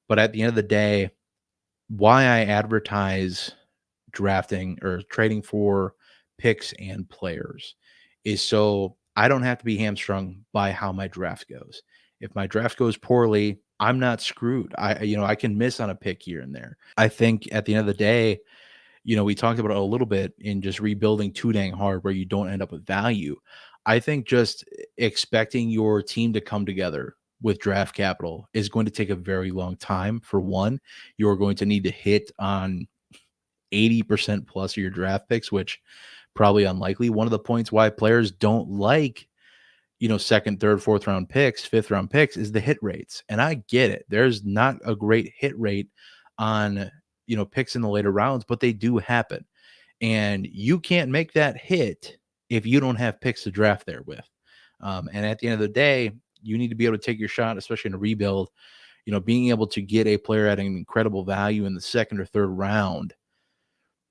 but at the end of the day, why I advertise drafting or trading for picks and players is so I don't have to be hamstrung by how my draft goes. If my draft goes poorly, I'm not screwed. I can miss on a pick here and there. I think at the end of the day, we talked about it a little bit in just rebuilding too dang hard where you don't end up with value. I think just expecting your team to come together with draft capital is going to take a very long time. For one, you're going to need to hit on 80% plus of your draft picks, which probably unlikely. One of the points why players don't like, second, third, fourth round picks, fifth round picks is the hit rates. And I get it. There's not a great hit rate on, picks in the later rounds, but they do happen. And you can't make that hit if you don't have picks to draft there with. And at the end of the day, you need to be able to take your shot, especially in a rebuild. Being able to get a player at an incredible value in the second or third round.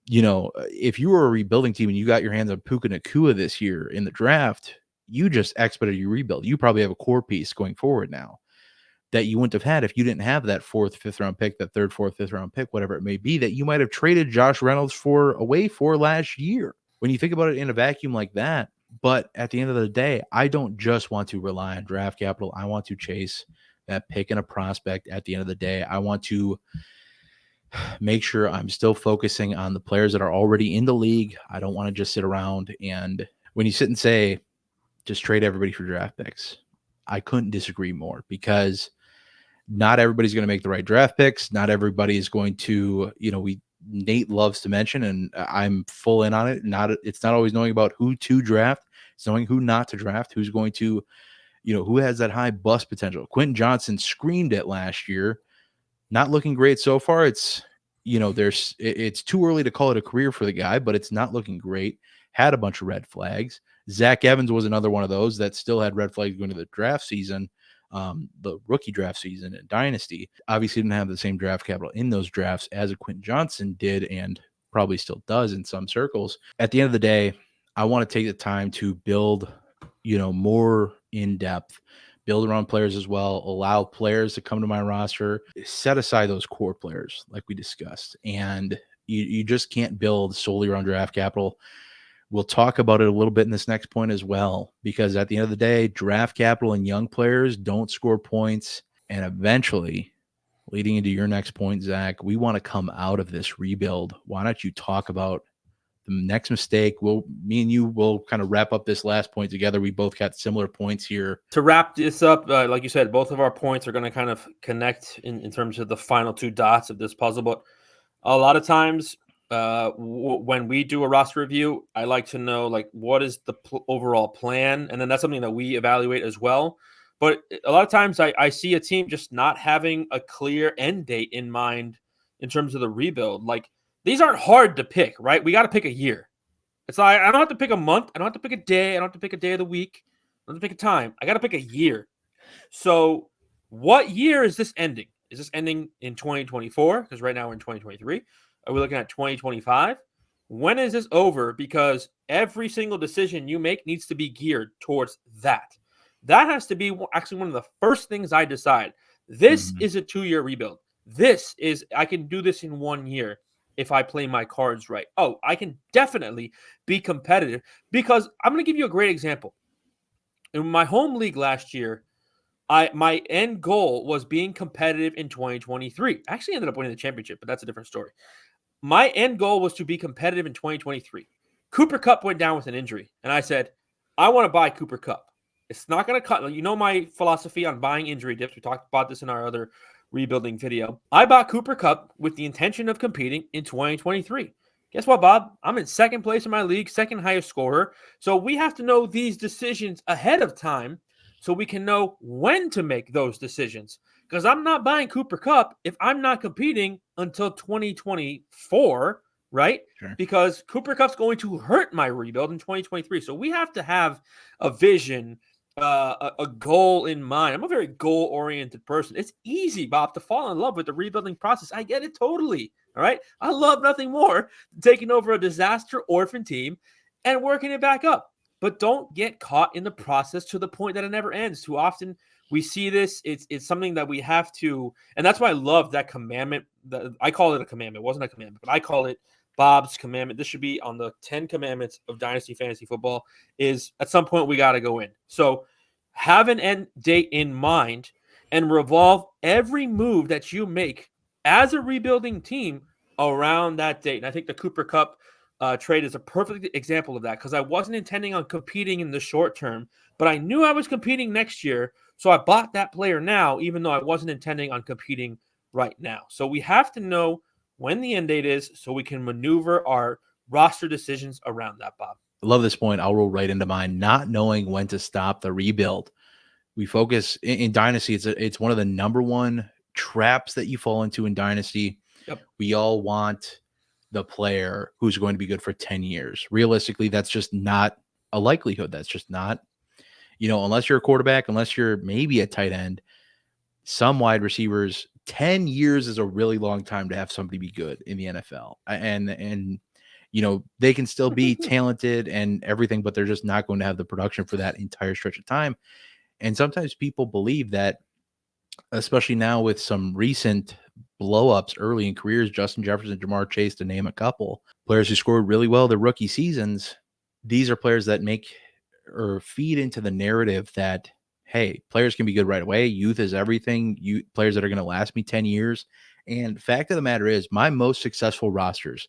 If you were a rebuilding team and you got your hands on Puka Nacua this year in the draft, you just expedited your rebuild. You probably have a core piece going forward now that you wouldn't have had if you didn't have that 4th, 5th round pick, that 3rd, 4th, 5th round pick, whatever it may be, that you might have traded Josh Reynolds away for last year. When you think about it in a vacuum like that, but at the end of the day, I don't just want to rely on draft capital. I want to chase that pick and a prospect at the end of the day. I want to make sure I'm still focusing on the players that are already in the league. I don't want to just sit around and when you sit and say, just trade everybody for draft picks, I couldn't disagree more, because not everybody's going to make the right draft picks. Not everybody is going to, Nate loves to mention, and I'm full in on it. It's not always knowing about who to draft. It's knowing who not to draft, who's going to, who has that high bust potential. Quentin Johnson screamed it last year. Not looking great so far. It's, it's too early to call it a career for the guy, but it's not looking great. Had a bunch of red flags. Zach Evans was another one of those that still had red flags going to the draft season, the rookie draft season in Dynasty. Obviously didn't have the same draft capital in those drafts as a Quentin Johnson did, and probably still does in some circles. At the end of the day, I want to take the time to build, more in depth, build around players as well, allow players to come to my roster, set aside those core players like we discussed. And you just can't build solely around draft capital. We'll talk about it a little bit in this next point as well, because at the end of the day, draft capital and young players don't score points. And eventually, leading into your next point, Zach, we want to come out of this rebuild. Why don't you talk about the next mistake? Me and you will kind of wrap up this last point together. We both got similar points here. To wrap this up, like you said, both of our points are going to kind of connect in terms of the final 2 dots of this puzzle. But a lot of times, when we do a roster review, I like to know what is the overall plan, and then that's something that we evaluate as well. But a lot of times I see a team just not having a clear end date in mind in terms of the rebuild. These aren't hard to pick, right? We got to pick a year. It's like I don't have to pick a month, I don't have to pick a day, I don't have to pick a day of the week, I don't have to pick a time. I got to pick a year. So what year is this ending? Is this ending in 2024? Because right now we're in 2023. Are we looking at 2025? When is this over? Because every single decision you make needs to be geared towards that. That has to be actually one of the first things I decide. This is a 2-year rebuild. I can do this in 1 year if I play my cards right. Oh, I can definitely be competitive, because I'm going to give you a great example. In my home league last year, my end goal was being competitive in 2023. I actually ended up winning the championship, but that's a different story. My end goal was to be competitive in 2023. Cooper Kupp went down with an injury, and I said, I want to buy Cooper Kupp. It's not going to cut. My philosophy on buying injury dips. We talked about this in our other rebuilding video. I bought Cooper Kupp with the intention of competing in 2023. Guess what, Bob? I'm in second place in my league, second highest scorer. So we have to know these decisions ahead of time so we can know when to make those decisions. Because I'm not buying Cooper Kupp if I'm not competing until 2024, right? Sure. Because Cooper Kupp's going to hurt my rebuild in 2023. So we have to have a vision, a goal in mind. I'm a very goal-oriented person. It's easy, Bob, to fall in love with the rebuilding process. I get it totally, all right? I love nothing more than taking over a disaster orphan team and working it back up. But don't get caught in the process to the point that it never ends. Too often we see this. It's something that we have to, and that's why I love that commandment. I call it a commandment. It wasn't a commandment, but I call it Bob's commandment. This should be on the 10 commandments of Dynasty Fantasy Football. Is at some point we got to go in. So have an end date in mind and revolve every move that you make as a rebuilding team around that date. And I think the Cooper Kupp trade is a perfect example of that, because I wasn't intending on competing in the short term, but I knew I was competing next year. So I bought that player now, even though I wasn't intending on competing right now. So we have to know when the end date is so we can maneuver our roster decisions around that, Bob. I love this point. I'll roll right into mine. Not knowing when to stop the rebuild. We focus in Dynasty. It's one of the number one traps that you fall into in Dynasty. Yep. We all want the player who's going to be good for 10 years. Realistically, that's just not a likelihood. That's just not, unless you're a quarterback, unless you're maybe a tight end, some wide receivers, 10 years is a really long time to have somebody be good in the NFL. And they can still be talented and everything, but they're just not going to have the production for that entire stretch of time. And sometimes people believe that, especially now with some recent blow-ups early in careers, Justin Jefferson, Jamar Chase, to name a couple, players who scored really well their rookie seasons, these are players that make or feed into the narrative that, hey, players can be good right away. Youth is everything. Players that are going to last me 10 years. And fact of the matter is, my most successful rosters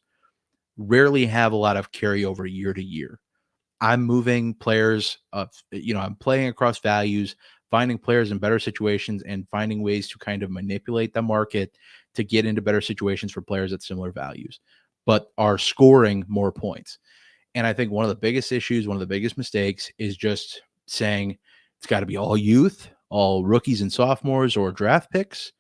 rarely have a lot of carryover year to year. I'm moving players up, I'm playing across values, finding players in better situations and finding ways to kind of manipulate the market to get into better situations for players at similar values, but are scoring more points. And I think one of the biggest issues, one of the biggest mistakes is just saying it's got to be all youth, all rookies and sophomores or draft picks.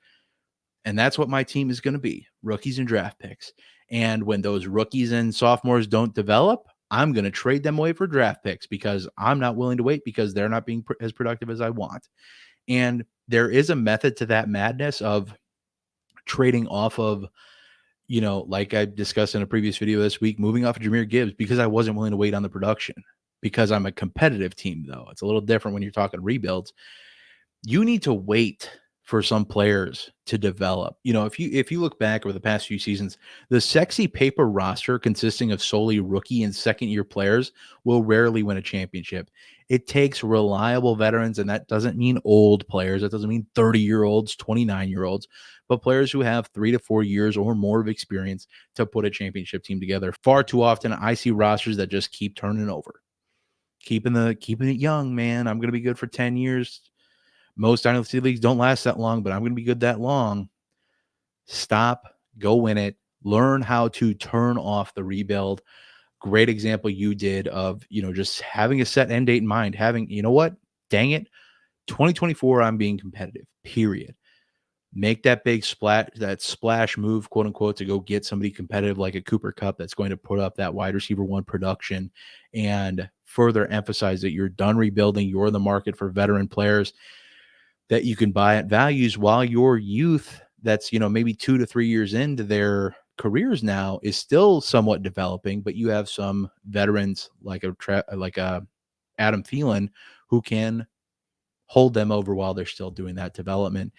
And that's what my team is going to be, rookies and draft picks. And when those rookies and sophomores don't develop, I'm going to trade them away for draft picks because I'm not willing to wait because they're not being as productive as I want. And there is a method to that madness of trading off of, like I discussed in a previous video this week, moving off of Jahmyr Gibbs because I wasn't willing to wait on the production because I'm a competitive team, though. It's a little different when you're talking rebuilds. You need to wait for some players to develop. If you look back over the past few seasons, the sexy paper roster consisting of solely rookie and second-year players will rarely win a championship. It takes reliable veterans, and that doesn't mean old players. That doesn't mean 30-year-olds, 29-year-olds, but players who have 3 to 4 years or more of experience to put a championship team together. Far too often, I see rosters that just keep turning over. Keeping it young, man. I'm going to be good for 10 years. Most Dynasty leagues don't last that long, but I'm going to be good that long. Stop, go win it, learn how to turn off the rebuild. Great example you did of, just having a set end date in mind, having, what, dang it, 2024, I'm being competitive, period. Make that big splash move, quote unquote, to go get somebody competitive like a Cooper Kupp that's going to put up that wide receiver one production and further emphasize that you're done rebuilding. You're in the market for veteran players that you can buy at values while your youth that's, maybe 2 to 3 years into their careers now is still somewhat developing, but you have some veterans like a Adam Thielen who can hold them over while they're still doing that development.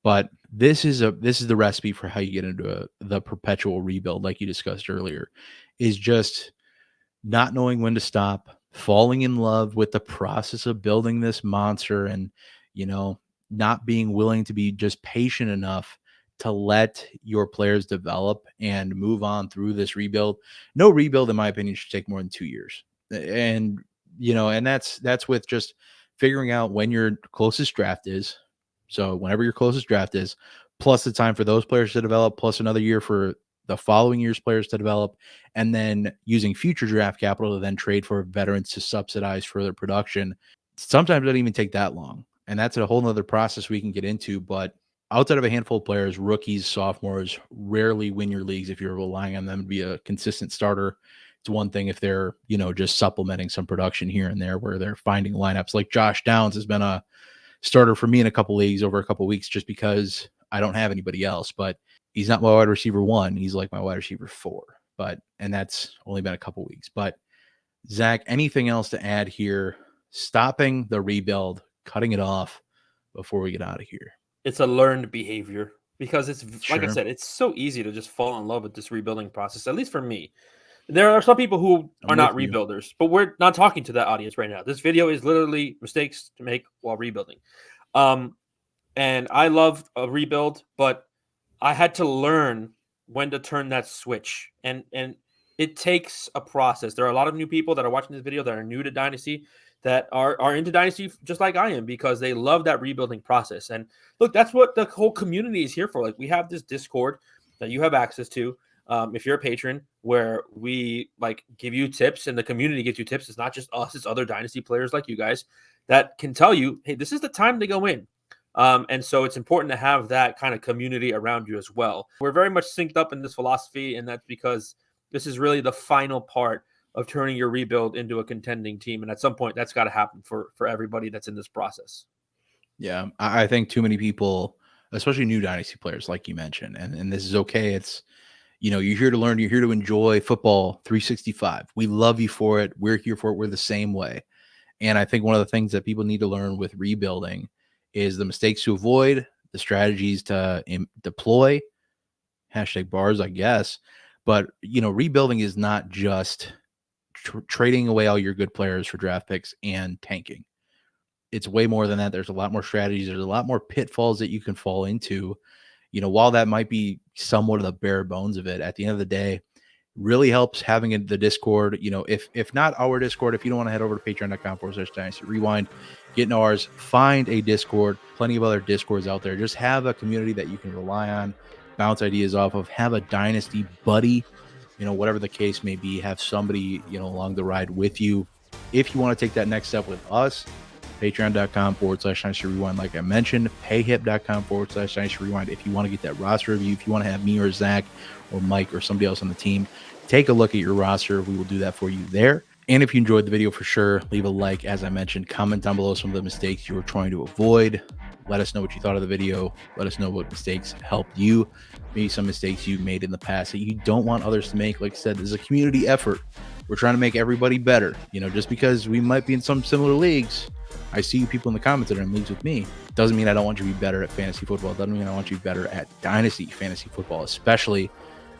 But this is the recipe for how you get into the perpetual rebuild, like you discussed earlier, is just not knowing when to stop, falling in love with the process of building this monster, and not being willing to be just patient enough to let your players develop and move on through this rebuild. No rebuild, in my opinion, should take more than 2 years. And, and that's with just figuring out when your closest draft is. So whenever your closest draft is, plus the time for those players to develop, plus another year for the following year's players to develop, and then using future draft capital to then trade for veterans to subsidize further production. Sometimes it doesn't even take that long. And that's a whole nother process we can get into. But outside of a handful of players, rookies, sophomores rarely win your leagues if you're relying on them to be a consistent starter. It's one thing if they're, just supplementing some production here and there where they're finding lineups. Like Josh Downs has been a starter for me in a couple leagues over a couple weeks just because I don't have anybody else. But he's not my wide receiver 1. He's like my wide receiver 4. And that's only been a couple weeks. But Zach, anything else to add here? Stopping the rebuild, cutting it off before we get out of here. It's a learned behavior because it's like I Sure. said, it's so easy to just fall in love with this rebuilding process, at least for me. There are some people who I'm are not with you. rebuilders, but we're not talking to that audience right now. This video is literally mistakes to make while rebuilding. And I love a rebuild, but I had to learn when to turn that switch. And it takes a process. There are a lot of new people that are watching this video that are new to Dynasty, that are into Dynasty just like I am, because they love that rebuilding process. And look, that's what the whole community is here for. Like, we have this Discord that you have access to. If you're a patron, where we give you tips and the community gives you tips. It's not just us, it's other Dynasty players like you guys that can tell you, hey, this is the time to go in. And so it's important to have that kind of community around you as well. We're very much synced up in this philosophy, and that's because this is really the final part of turning your rebuild into a contending team. And at some point, that's got to happen for everybody that's in this process. Yeah, I think too many people, especially new dynasty players, like you mentioned, and this is okay. It's, you're here to learn, you're here to enjoy football 365. We love you for it. We're here for it. We're the same way. And I think one of the things that people need to learn with rebuilding is the mistakes to avoid, the strategies to deploy, #bars, I guess. But, rebuilding is not just trading away all your good players for draft picks and tanking. It's way more than that. There's a lot more strategies. There's a lot more pitfalls that you can fall into. While that might be somewhat of the bare bones of it, at the end of the day, really helps having the Discord. If not our Discord, if you don't want to head over to patreon.com/Dynasty Rewind, get in ours, find a Discord, plenty of other Discords out there. Just have a community that you can rely on, bounce ideas off of, have a Dynasty buddy, whatever the case may be, have somebody, along the ride with you. If you want to take that next step with us, patreon.com/Dynasty Rewind, like I mentioned, payhip.com/Dynasty Rewind. If you want to get that roster review, if you want to have me or Zach or Mike or somebody else on the team take a look at your roster, we will do that for you there. And if you enjoyed the video, for sure, leave a like. As I mentioned, comment down below some of the mistakes you were trying to avoid. Let us know what you thought of the video. Let us know what mistakes helped you. Maybe some mistakes you made in the past that you don't want others to make. Like I said, this is a community effort. We're trying to make everybody better. Just because we might be in some similar leagues, I see you people in the comments that are in leagues with me. Doesn't mean I don't want you to be better at fantasy football. Doesn't mean I want you to be better at Dynasty Fantasy Football, especially.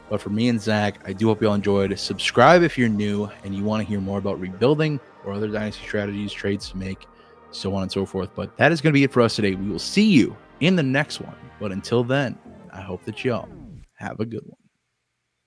But for me and Zach, I do hope you all enjoyed. Subscribe if you're new and you want to hear more about rebuilding or other Dynasty strategies, trades to make, so on and so forth. But that is going to be it for us today. We will see you in the next one. But until then, I hope that y'all have a good one.